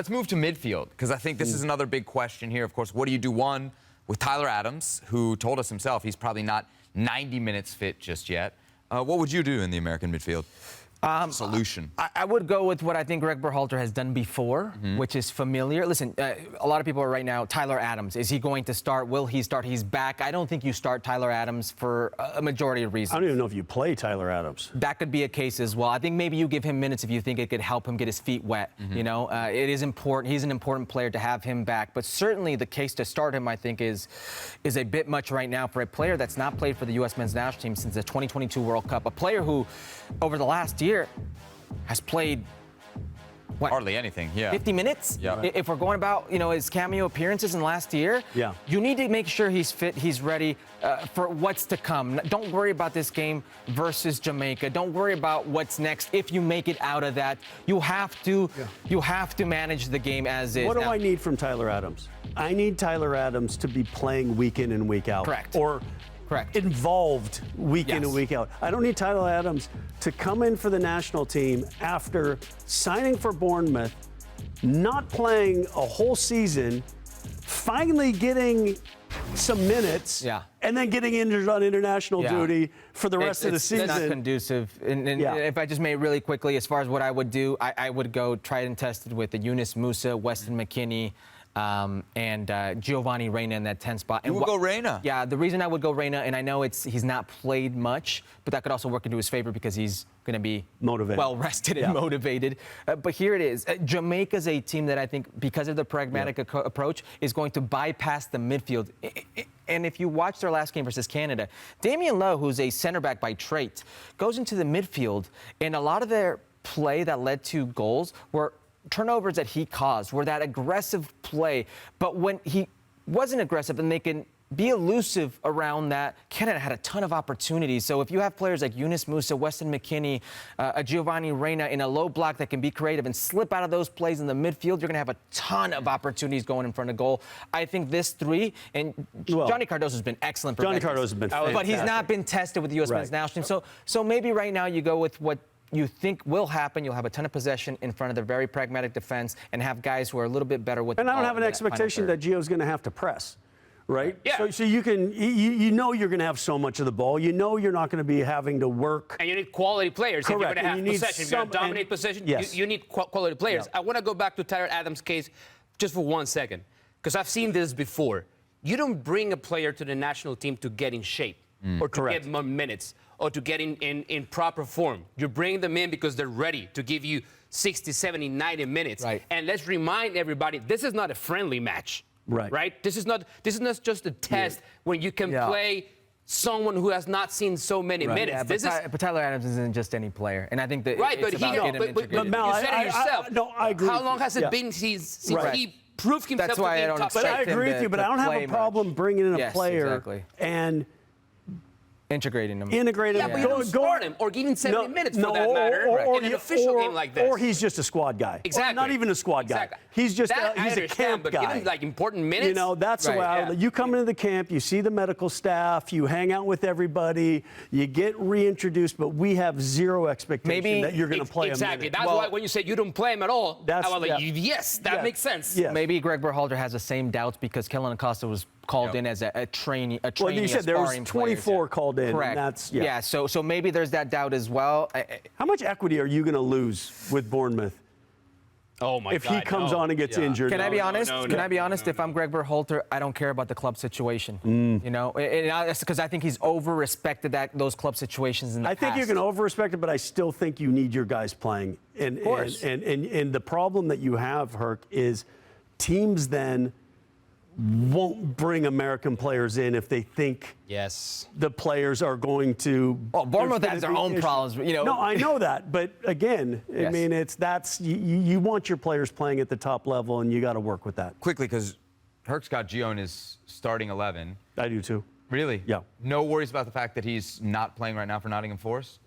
Let's move to midfield, because I think this is another big question here. Of course, what do you do, one, with Tyler Adams, who told us himself he's probably not 90 minutes fit just yet. What would you do in the American midfield? Solution. I would go with what I think Greg Berhalter has done before, which is familiar. Listen, a lot of people are right now, Tyler Adams, is he going to start? Will he start? He's back. I don't think you start Tyler Adams for a majority of reasons. I don't even know if you play Tyler Adams. That could be a case as well. I think maybe you give him minutes if you think it could help him get his feet wet. You know, it is important. He's an important player to have him back. But certainly the case to start him, I think, is a bit much right now for a player that's not played for the U.S. men's national team since the 2022 World Cup. A player who, over the last year, has played what? Hardly anything, yeah. 50 minutes? Yeah. If we're going about, you know, his cameo appearances in last year, yeah, you need to make sure he's fit, he's ready for what's to come. Don't worry about this game versus Jamaica. Don't worry about what's next. If you make it out of that, you have to manage the game as is. What do I need from Tyler Adams? I need Tyler Adams to be playing week in and week out. Correct. Or correct. Involved week in and week out. I don't need Tyler Adams to come in for the national team after signing for Bournemouth, not playing a whole season, finally getting some minutes, and then getting injured on international duty for the rest of the season. It's not conducive. And if I just may really quickly, as far as what I would do, I would go tried and tested with the Yunus Musa, Weston McKennie, and Giovanni Reyna in that 10 spot. You would go Reyna? Yeah, the reason I would go Reyna, and I know he's not played much, but that could also work into his favor because he's going to be motivated, well rested and motivated. But here it is. Jamaica's a team that I think, because of the pragmatic approach, is going to bypass the midfield. And if you watch their last game versus Canada, Damian Lowe, who's a center back by trait, goes into the midfield, and a lot of their play that led to goals were turnovers that he caused, were that aggressive play. But when he wasn't aggressive and they can be elusive around that, Canada had a ton of opportunities. So if you have players like Yunus Musa, Weston McKennie, a Giovanni Reyna in a low block that can be creative and slip out of those plays in the midfield, you're going to have a ton of opportunities going in front of goal. I think this three, and Johnny Cardoso's been excellent for Johnny Cardoso's been fantastic. But he's not been tested with the U.S. men's national team. So maybe right now you go with what you think will happen. You'll have a ton of possession in front of their very pragmatic defense and have guys who are a little bit better with the ball. And I don't have an expectation that Gio's going to have to press, right? Yeah. So you can, you know you're going to have so much of the ball. You know you're not going to be having to work. And you need quality players. Correct. If you're going to have possession, if you're going to dominate possession, you need quality players. I want to go back to Tyler Adams' case just for 1 second, because I've seen this before. You don't bring a player to the national team to get in shape or to get more minutes or to get in proper form. You bring them in because they're ready to give you 60, 70, 90 minutes. Right. And let's remind everybody, this is not a friendly match. Right. This is not just a test when you can play someone who has not seen so many minutes. Yeah, but Tyler Adams isn't just any player, and I think that but it's about getting him integrated. Mal, you said it yourself. No, I agree. How long has it been since he proved himself That's why to be I don't top But I agree with you, but I don't have a problem bringing in a player and integrating him. Yeah, but you don't start him or give him 70 minutes for that matter in an official game like this. Or he's just a squad guy. Exactly. Or not even a squad guy. He's just he's a camp but guy. give him like important minutes. You know, that's the way you come into the camp, you see the medical staff, you hang out with everybody, you get reintroduced, but we have zero expectation that you're going to play him. Exactly. That's why when you say you don't play him at all, I was like, yes, that makes sense. Yes. Maybe Greg Berhalter has the same doubts because Kellen Acosta was called in as a trainee. Well, you said there was 24 called in. Correct. And that's, so maybe there's that doubt as well. How much equity are you going to lose with Bournemouth? Oh my God! If he comes on and gets injured, can I be honest? Can I be honest? If I'm Greg Berhalter, I don't care about the club situation. You know, because I think he's over-respected those club situations in the past. I think you can over-respect it, but I still think you need your guys playing. And, of course. And the problem that you have, Herc, is teams then won't bring American players in if they think the players are going to. Oh, Bournemouth has their own problems, you know. No, I know that, but again, I mean, you want your players playing at the top level, and you got to work with that quickly because Herc's got Gio in his starting 11. I do too. Really? Yeah. No worries about the fact that he's not playing right now for Nottingham Forest?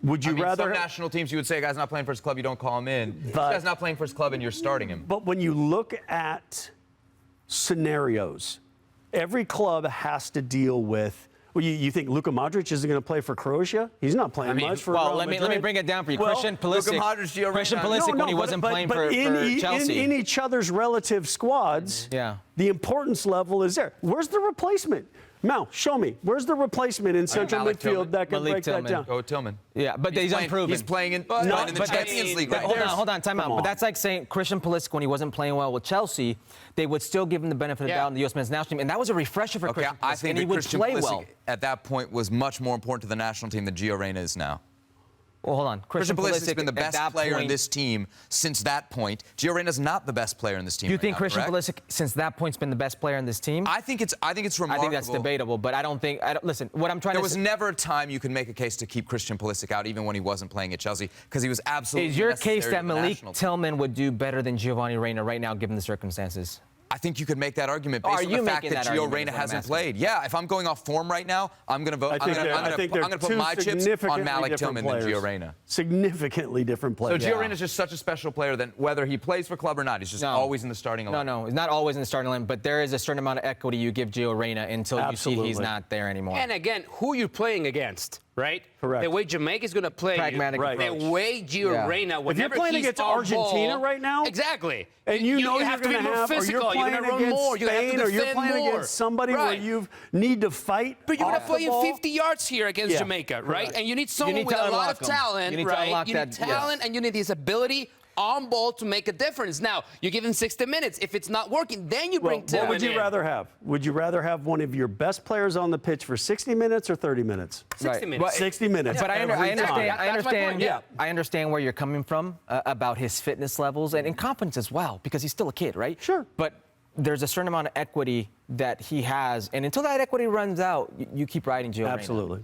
Would you rather? Some national teams, you would say a guy's not playing for his club, you don't call him in. This guy's not playing for his club, and you're starting him. But when you look at scenarios, every club has to deal with, Well, you think Luka Modric isn't going to play for Croatia? He's not playing much for Real let me bring it down for you. Well, Christian Pulisic, when he wasn't playing for Chelsea. In each other's relative squads, the importance level is there. Where's the replacement? Mal, show me. Where's the replacement in central midfield that can break that down? Go Tillman. Yeah, but he's unproven. He's playing in the Champions League. Hold on, time out. But that's like saying Christian Pulisic, when he wasn't playing well with Chelsea, they would still give him the benefit of the doubt in the U.S. men's national team, and that was a refresher for Christian Pulisic, I think and he would Christian play Pulisic well. at that point was much more important to the national team than Gio Reyna is now. Well, hold on. Christian Pulisic has been the best player in this team since that point. Gio Reyna's not the best player in this team. You think now, Christian correct? Pulisic, since that point, has been the best player in this team? I think it's remarkable. I think that's debatable, but I don't think. Listen, what I'm trying to say. There was never a time you could make a case to keep Christian Pulisic out, even when he wasn't playing at Chelsea, because he was absolutely. Is your case that necessary to the Malik national team. Tillman would do better than Giovanni Reyna right now, given the circumstances? I think you could make that argument based on the fact that Gio Reyna hasn't played. Yeah, if I'm going off form right now, I'm going to vote. I'm going to put my chips on Malik Tillman than Gio Reyna. Significantly different players. So Gio Reyna's just such a special player that whether he plays for club or not, he's just always in the starting lineup. No, he's not always in the starting line, but there is a certain amount of equity you give Gio Reyna until you see he's not there anymore. And again, who you're playing against, right? Correct. The way Jamaica's going to play, pragmatic approach. The way Gio Reyna, if you're playing against Argentina right now, exactly, and you know have to be more physical, or you're playing against Spain, or you're playing against somebody where you need to fight. But you're going to play in 50 yards here against Jamaica, right? And you need someone with a lot of talent, right? You need talent, and you need this ability on ball to make a difference. Now, you give him 60 minutes. If it's not working, then you bring Tillman in. What would you rather have? Would you rather have one of your best players on the pitch for 60 minutes or 30 minutes? 60 minutes. 60 minutes. But I understand. Yeah. I understand where you're coming from about his fitness levels and confidence as well, because he's still a kid, right? Sure. But there's a certain amount of equity that he has, and until that equity runs out, you keep riding Gio Reyna. Absolutely.